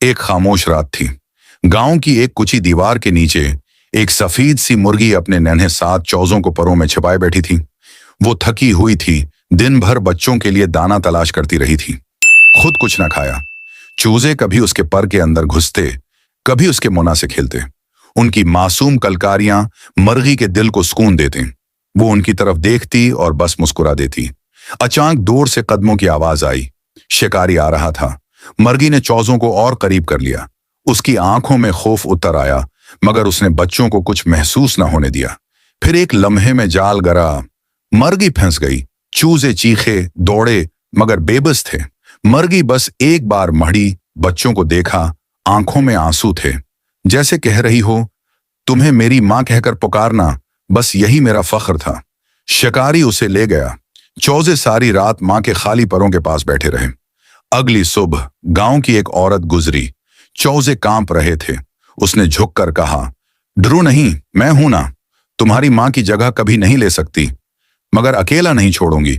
एक खामोश रात थी। गांव की एक कुची दीवार के नीचे एक सफेद सी मुर्गी अपने नन्हे 7 चौजों को परों में छिपाए बैठी थी। वो थकी हुई थी, दिन भर बच्चों के लिए दाना तलाश करती रही थी, खुद कुछ न खाया। चूजे कभी उसके पर के अंदर घुसते, कभी उसके मोना से खेलते। उनकी मासूम कलकारियां मुर्गी के दिल को सुकून देते। वो उनकी तरफ देखती और बस मुस्कुरा देती। अचानक दूर से कदमों की आवाज आई। शिकारी आ रहा था। मुर्गी ने चौजों को और करीब कर लिया। उसकी आंखों में खौफ उतर आया, मगर उसने बच्चों को कुछ महसूस न होने दिया। फिर एक लम्हे में जाल गरा, मुर्गी फंस गई। चूजे चीखे, दौड़े, मगर बेबस थे। मुर्गी बस एक बार मड़ी, बच्चों को देखा, आंखों में आंसू थे, जैसे कह रही हो, तुम्हें मेरी मां कहकर पुकारना, बस यही मेरा फख्र था। शिकारी उसे ले गया। चौजे सारी रात मां के खाली परों के पास बैठे रहे। अगली सुबह गांव की एक औरत गुजरी। चौजे कांप रहे थे। उसने झुककर कहा, डरो नहीं, मैं हूं ना। तुम्हारी मां की जगह कभी नहीं ले सकती, मगर अकेला नहीं छोड़ूंगी।